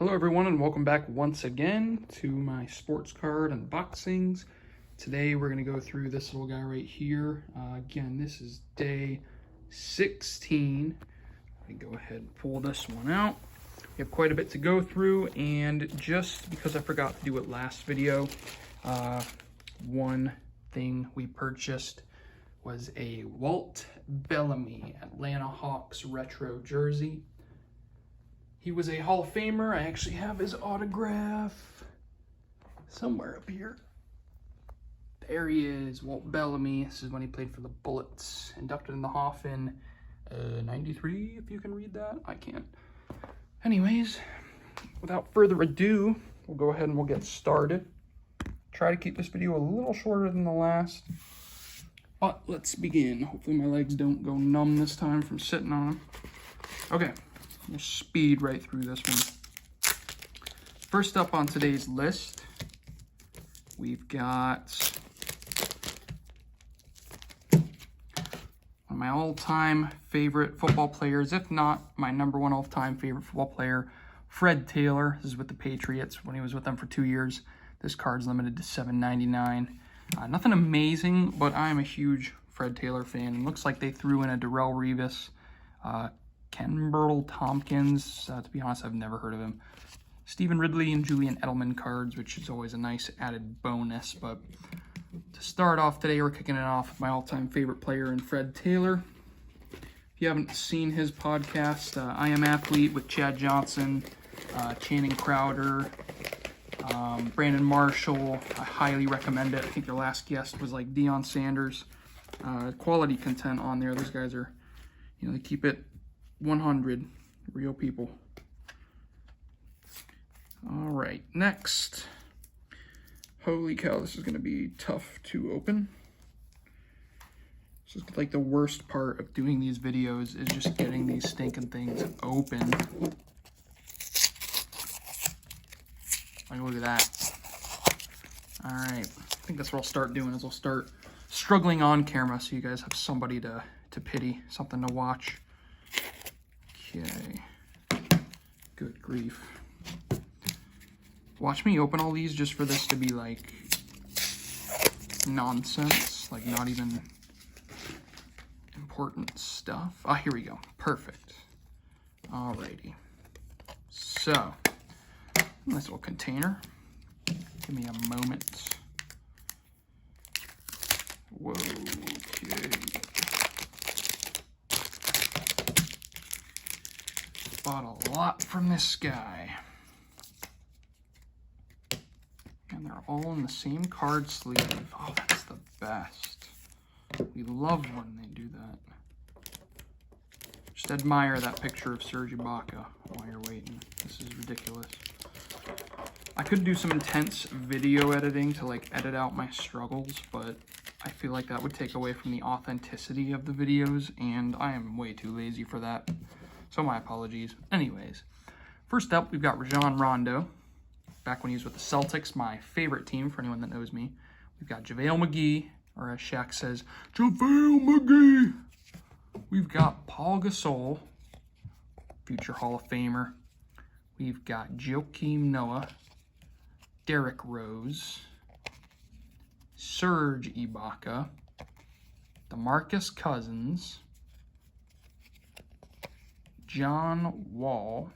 Hello everyone and welcome back once again to my sports card unboxings. Today we're going to go through this little guy right here. Again, this is day 16. Let me go ahead and pull this one out. We have quite a bit to go through, and just because I forgot to do it last video, one thing we purchased was a Walt Bellamy Atlanta Hawks retro jersey. He was a Hall of Famer. I actually have his autograph somewhere up here. There he is, Walt Bellamy. This is when he played for the Bullets. Inducted in the Hoff in 93, if you can read that. I can't. Anyways, without further ado, we'll go ahead and we'll get started. Try to keep this video a little shorter than the last. But let's begin. Hopefully my legs don't go numb this time from sitting on them. Okay. We'll speed right through this one. First up on today's list, we've got one of my all-time favorite football players, if not my number one all-time favorite football player, Fred Taylor. This is with the Patriots when he was with them for 2 years. This card's limited to $7.99. Nothing amazing, but I am a huge Fred Taylor fan. It looks like they threw in a Darrelle Revis, Kenbrell Tompkins, to be honest, I've never heard of him. Stephen Ridley and Julian Edelman cards, which is always a nice added bonus. But to start off today, we're kicking it off with my all-time favorite player in Fred Taylor. If you haven't seen his podcast, I Am Athlete with Chad Johnson, Channing Crowder, Brandon Marshall, I highly recommend it. I think their last guest was like Deion Sanders. Quality content on there. Those guys are, they keep it 100, real people. All right, next. Holy cow, this is going to be tough to open. This is like the worst part of doing these videos, is just getting these stinking things open. Like, look at that. All right, I think that's what I'll start doing, is I'll start struggling on camera so you guys have somebody to pity, something to watch. Okay, good grief. Watch me open all these just for this to be like nonsense, like not even important stuff. Ah, here we go. Perfect. Alrighty. So, nice little container. Give me a moment. Whoa, okay. Bought a lot from this guy. And they're all in the same card sleeve. Oh, that's the best. We love when they do that. Just admire that picture of Serge Ibaka while you're waiting. This is ridiculous. I could do some intense video editing to like edit out my struggles, but I feel like that would take away from the authenticity of the videos, and I am way too lazy for that. So my apologies. Anyways, first up, we've got Rajon Rondo. Back when he was with the Celtics, my favorite team, for anyone that knows me. We've got JaVale McGee, or as Shaq says, JaVale McGee. We've got Paul Gasol, future Hall of Famer. We've got Joakim Noah, Derrick Rose, Serge Ibaka, DeMarcus Cousins, John Wall,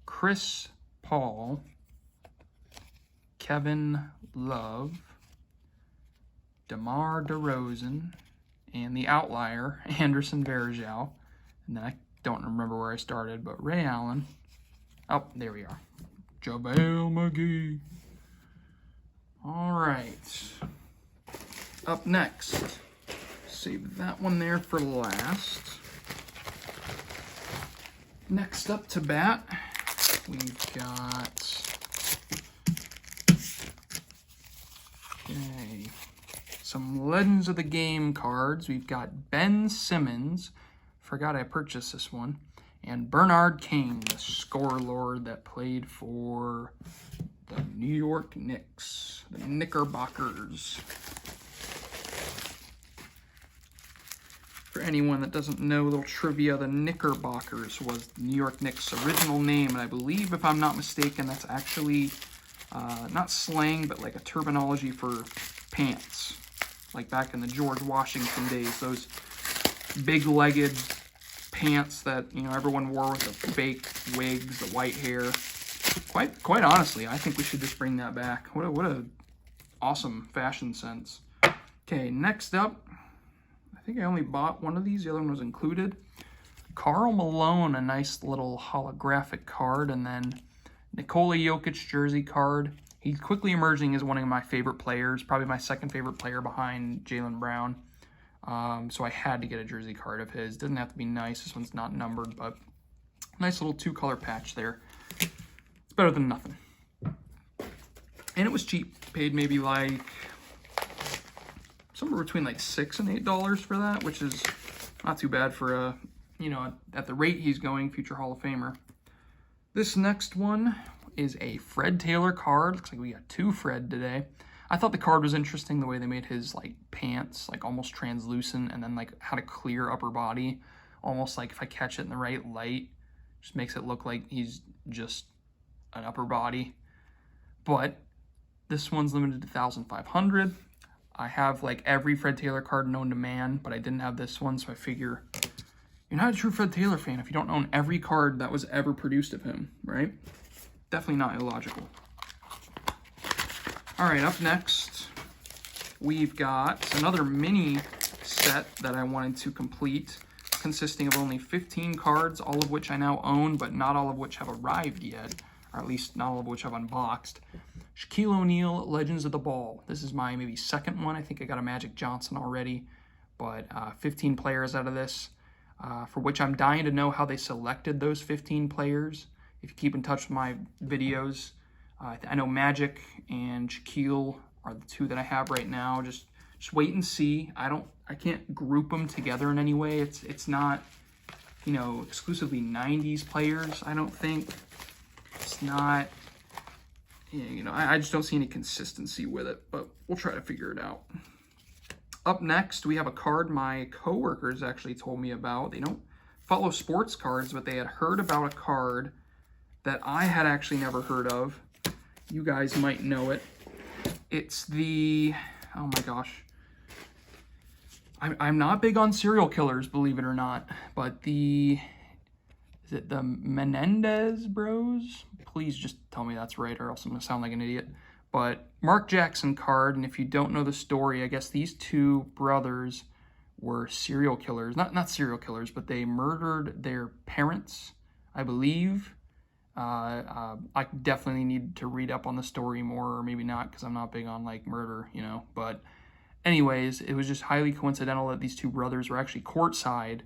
Chris Paul, Kevin Love, DeMar DeRozan, and the outlier, Anderson Varejao. And then I don't remember where I started, but Ray Allen. Oh, there we are. JaVale McGee. All right. Up next. Save that one there for last. Next up to bat, we've got some Legends of the Game cards. We've got Ben Simmons. Forgot I purchased this one. And Bernard King, the score lord that played for the New York Knicks, the Knickerbockers. For anyone that doesn't know, a little trivia, the Knickerbockers was the New York Knicks' original name, and I believe, if I'm not mistaken, that's actually not slang, but like a terminology for pants. Like back in the George Washington days, those big-legged pants that, you know, everyone wore with the fake wigs, the white hair. Quite honestly, I think we should just bring that back. What a awesome fashion sense. Okay, next up, I think I only bought one of these. The other one was included. Karl Malone, a nice little holographic card, and then Nikola Jokic jersey card. He's quickly emerging as one of my favorite players, probably my second favorite player behind Jaylen Brown. So I had to get a jersey card of his. Doesn't have to be nice. This one's not numbered, but nice little 2-color patch there. It's better than nothing. And it was cheap. Paid maybe like somewhere between like $6 and $8 for that, which is not too bad for a, you know, at the rate he's going, future Hall of Famer. This next one is a Fred Taylor card. Looks like we got 2 Fred today. I thought the card was interesting, the way they made his like pants like almost translucent, and then like had a clear upper body, almost like if I catch it in the right light, just makes it look like he's just an upper body. But this one's limited to 1,500. I have like every Fred Taylor card known to man, but I didn't have this one, so I figure you're not a true Fred Taylor fan if you don't own every card that was ever produced of him, right? Definitely not illogical. All right, up next, we've got another mini set that I wanted to complete, consisting of only 15 cards, all of which I now own, but not all of which have arrived yet, or at least not all of which I've unboxed. Shaquille O'Neal, Legends of the Ball. This is my maybe second one. I think I got a Magic Johnson already, but 15 players out of this, for which I'm dying to know how they selected those 15 players. If you keep in touch with my videos, I know Magic and Shaquille are the 2 that I have right now. Just wait and see. I can't group them together in any way. It's not, you know, exclusively 90s players, I don't think. It's not, you know, I just don't see any consistency with it, but we'll try to figure it out. Up next, we have a card my coworkers actually told me about. They don't follow sports cards, but they had heard about a card that I had actually never heard of. You guys might know it. It's the, oh my gosh. I'm not big on serial killers, believe it or not, but is it the Menendez bros? Please just tell me that's right, or else I'm gonna sound like an idiot. But Mark Jackson card, and if you don't know the story, I guess these 2 brothers were serial killers. Not serial killers, but they murdered their parents, I believe. I definitely need to read up on the story more, or maybe not, because I'm not big on like murder, you know. But anyways, it was just highly coincidental that these 2 brothers were actually courtside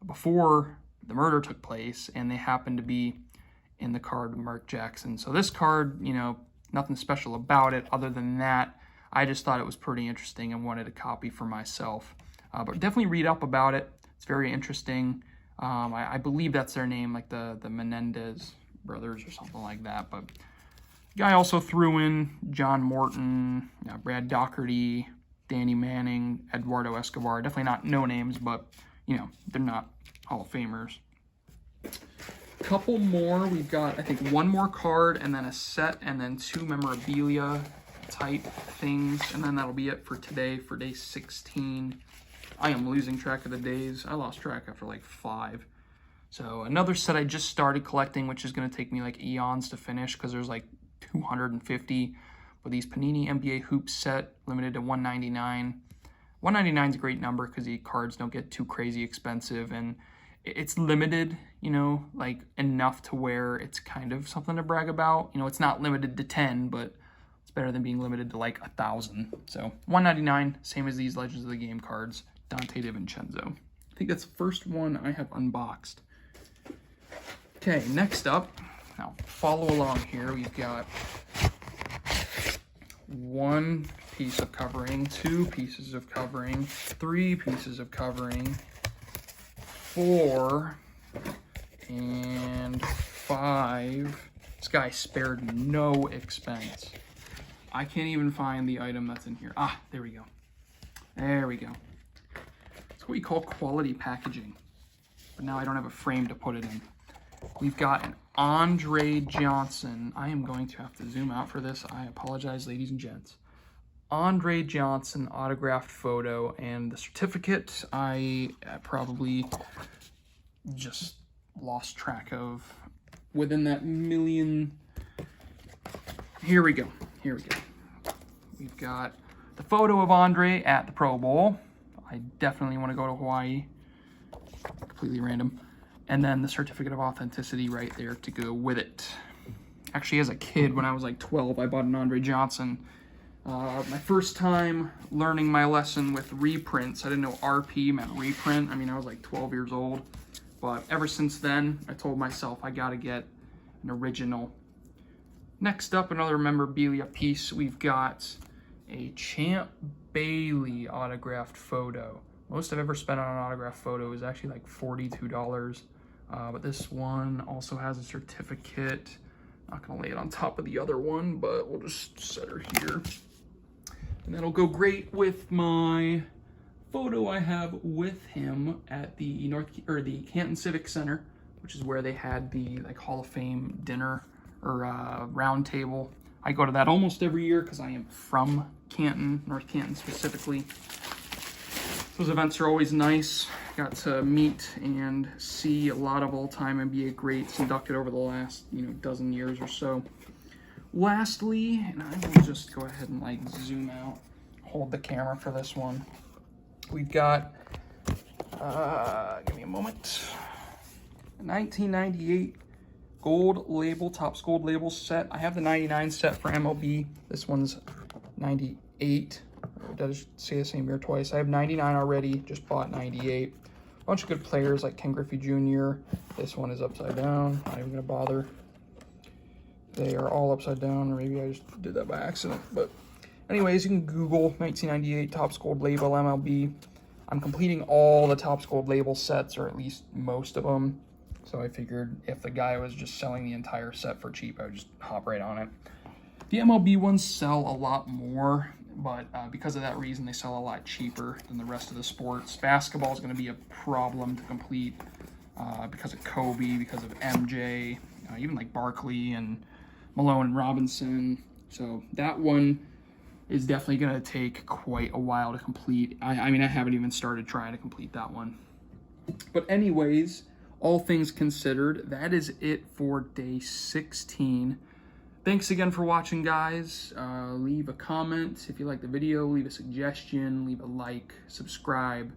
before the murder took place, and they happened to be in the card with Mark Jackson. So this card, you know, nothing special about it other than that. I just thought it was pretty interesting and wanted a copy for myself. But definitely read up about it. It's very interesting. I believe that's their name, like the Menendez brothers or something like that. But guy also threw in John Morton, Brad Doherty, Danny Manning, Eduardo Escobar. Definitely not no names, but, you know, they're not Hall of Famers. Couple more. We've got, I think, 1 more card and then a set and then 2 memorabilia type things. And then that'll be it for today, for day 16. I am losing track of the days. I lost track after like 5. So another set I just started collecting, which is going to take me like eons to finish because there's like 250. But these Panini NBA Hoops set, limited to 199. 199 is a great number because the cards don't get too crazy expensive, and it's limited, you know, like enough to where it's kind of something to brag about. You know, it's not limited to 10, but it's better than being limited to like 1,000. So 199, same as these Legends of the Game cards, Dante DiVincenzo. I think that's the first one I have unboxed. Okay, next up, now follow along here. We've got 1 piece of covering, 2 pieces of covering, 3 pieces of covering, 4, and 5. This guy spared no expense. I can't even find the item that's in here. Ah, there we go. There we go. So what we call quality packaging. But now I don't have a frame to put it in. We've got an Andre Johnson. I am going to have to zoom out for this. I apologize, ladies and gents. Andre Johnson autographed photo, and the certificate I probably just lost track of within that million. Here we go. We've got the photo of Andre at the Pro Bowl. I definitely want to go to Hawaii. Completely random. And then the certificate of authenticity right there to go with it. Actually, as a kid, when I was like 12, I bought an Andre Johnson. My first time learning my lesson with reprints. I didn't know RP meant reprint. I mean, I was like 12 years old. But ever since then, I told myself I gotta get an original. Next up, another memorabilia piece. We've got a Champ Bailey autographed photo. Most I've ever spent on an autographed photo is actually like $42. But this one also has a certificate. Not gonna lay it on top of the other one, but we'll just set her here. And that'll go great with my photo I have with him at the the Canton Civic Center, which is where they had the like Hall of Fame dinner or round table. I go to that almost every year because I am from Canton, North Canton specifically. Those events are always nice. Got to meet and see a lot of all-time NBA greats inducted over the last, dozen years or so. Lastly, and I will just go ahead and like zoom out, hold the camera for this one. We've got, give me a moment, 1998 gold label, Topps gold label set. I have the 99 set for MLB. This one's 98. Did I say the same year twice? I have 99 already, just bought 98. A bunch of good players like Ken Griffey Jr. This one is upside down, not even gonna bother. They are all upside down, or maybe I just did that by accident. But anyways, you can Google 1998 Topps gold label MLB. I'm completing all the Topps gold label sets, or at least most of them. So I figured if the guy was just selling the entire set for cheap, I would just hop right on it. The MLB ones sell a lot more, but because of that reason, they sell a lot cheaper than the rest of the sports. Basketball is going to be a problem to complete because of Kobe, because of MJ, even like Barkley and Malone and Robinson. So that one is definitely going to take quite a while to complete. I mean, I haven't even started trying to complete that one. But anyways, all things considered, that is it for day 16. Thanks again for watching, guys. Leave a comment if you like the video, leave a suggestion, leave a like, subscribe,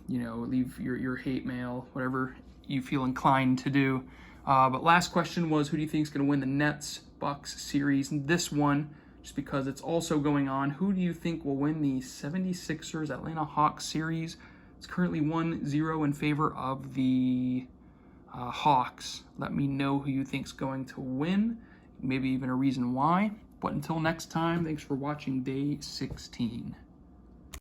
leave your hate mail, whatever you feel inclined to do. But last question was, who do you think is going to win the Nets-Bucks series? And this one, just because it's also going on, who do you think will win the 76ers Atlanta Hawks series? It's currently 1-0 in favor of the Hawks. Let me know who you think is going to win, maybe even a reason why. But until next time, thanks for watching day 16.